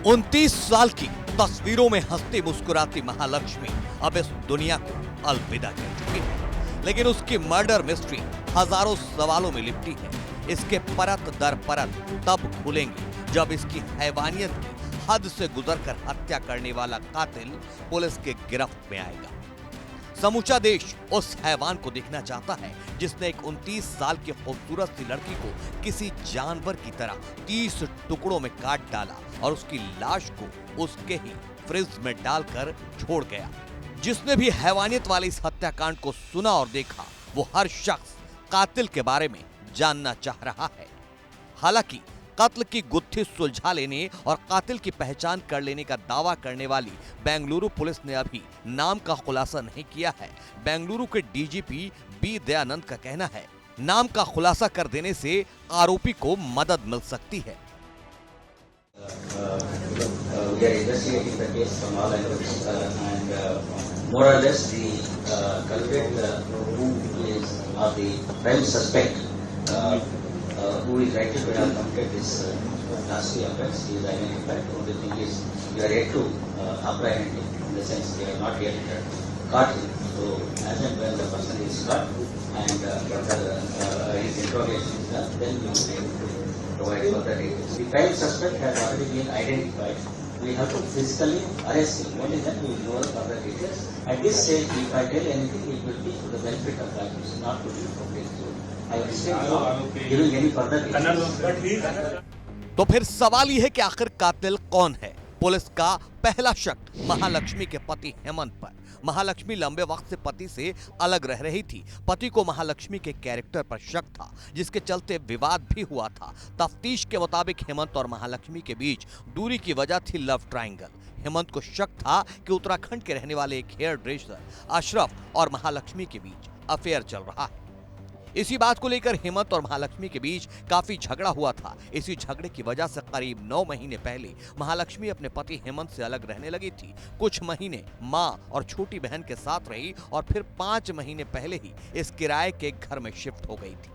29 साल की तस्वीरों में हंसती मुस्कुराती महालक्ष्मी अब इस दुनिया को अलविदा कह चुकी है, लेकिन उसकी मर्डर मिस्ट्री हजारों सवालों में लिपटी है। इसके परत दर परत तब खुलेंगे जब इसकी हैवानियत की हद से गुजरकर हत्या करने वाला कातिल पुलिस के गिरफ्त में आएगा। समूचा देश उस हैवान को देखना चाहता है जिसने एक 29 साल की खूबसूरत सी लड़की को किसी जानवर की तरह 30 टुकड़ों में काट डाला और उसकी लाश को उसके ही फ्रिज में डालकर छोड़ गया। जिसने भी हैवानियत वाले इस हत्याकांड को सुना और देखा, वो हर शख्स कातिल के बारे में जानना चाह रहा है। हालांकि कत्ल की गुत्थी सुलझा लेने और कातिल की पहचान कर लेने का दावा करने वाली बेंगलुरु पुलिस ने अभी नाम का खुलासा नहीं किया है। बेंगलुरु के डीजीपी बी दयानंद का कहना है, नाम का खुलासा कर देने से आरोपी को मदद मिल सकती है। who is likely to have committed this nasty offense. He is identified. The only thing is we are yet to apprehend him, in the sense we have not yet caught him. So as and when the person is caught and his interrogation is done, then we will be able to provide further details. The prime suspect has already been identified. We have to physically arrest him. Only then we will know the further details. At this stage, if I tell anything, it will be to the benefit of the accused, not to be public. So I will giving any further details. तो फिर सवाल यह है कि आखिर कातिल कौन है? पुलिस का पहला शक महालक्ष्मी के पति हेमंत पर। महालक्ष्मी लंबे वक्त से पति से अलग रह रही थी। पति को महालक्ष्मी के कैरेक्टर पर शक था, जिसके चलते विवाद भी हुआ था। तफ्तीश के मुताबिक हेमंत और महालक्ष्मी के बीच दूरी की वजह थी लव ट्रायंगल। हेमंत को शक था कि उत्तराखंड के रहने वाले एक हेयर ड्रेसर अशरफ और महालक्ष्मी के बीच अफेयर चल रहा है। इसी बात को लेकर हेमंत और महालक्ष्मी के बीच काफी झगड़ा हुआ था। इसी झगड़े की वजह से करीब 9 महीने पहले महालक्ष्मी अपने पति हेमंत से अलग रहने लगी थी। कुछ महीने मां और छोटी बहन के साथ रही और फिर 5 महीने पहले ही इस किराए के घर में शिफ्ट हो गई थी।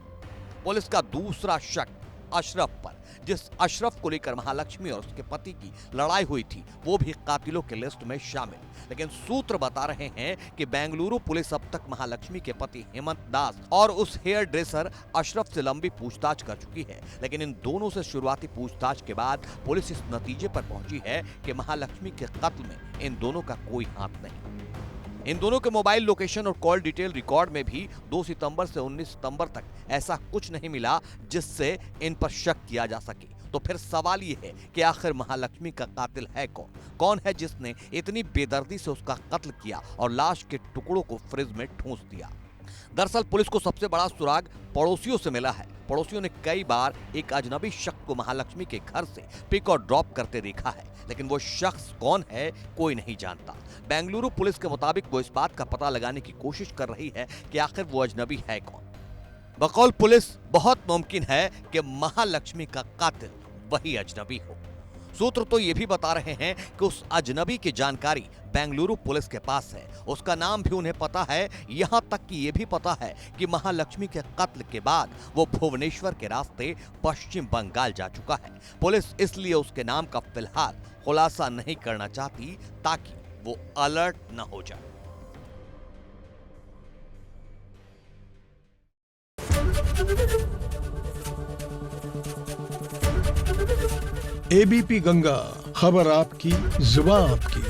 पुलिस का दूसरा शक अशरफ पर, जिस अशरफ को लेकर महालक्ष्मी और उसके पति की लड़ाई हुई थी, वो भी कातिलों के लिस्ट में शामिल। लेकिन सूत्र बता रहे हैं कि बेंगलुरु पुलिस अब तक महालक्ष्मी के पति हेमंत दास और उस हेयर ड्रेसर अशरफ से लंबी पूछताछ कर चुकी है। लेकिन इन दोनों से शुरुआती पूछताछ के बाद पुलिस इस नतीजे पर पहुंची है कि महालक्ष्मी के कत्ल में इन दोनों का कोई हाथ नहीं। इन दोनों के मोबाइल लोकेशन और कॉल डिटेल रिकॉर्ड में भी 2 सितंबर से 19 सितंबर तक ऐसा कुछ नहीं मिला जिससे इन पर शक किया जा सके। तो फिर सवाल ये है कि आखिर महालक्ष्मी का कातिल है कौन? कौन है जिसने इतनी बेदर्दी से उसका कत्ल किया और लाश के टुकड़ों को फ्रिज में ठूंस दिया? दरअसल पुलिस को सबसे बड़ा सुराग पड़ोसियों से मिला है। पड़ोसियों ने कई बार एक अजनबी शख्स को महालक्ष्मी के घर से पिक और ड्रॉप करते देखा है, लेकिन वो शख्स कौन है कोई नहीं जानता। बेंगलुरु पुलिस के मुताबिक वो इस बात का पता लगाने की कोशिश कर रही है कि आखिर वो अजनबी है कौन। बकौल पुलिस बहुत मुमकिन है कि महालक्ष्मी का कातिल वही अजनबी हो। सूत्र तो ये भी बता रहे हैं कि उस अजनबी की जानकारी बेंगलुरु पुलिस के पास है। उसका नाम भी उन्हें पता है। यहां तक कि ये भी पता है कि महालक्ष्मी के कत्ल के बाद वो भुवनेश्वर के रास्ते पश्चिम बंगाल जा चुका है। पुलिस इसलिए उसके नाम का फिलहाल खुलासा नहीं करना चाहती ताकि वो अलर्ट न हो जाए। एबीपी गंगा, खबर आपकी, जुबान आपकी।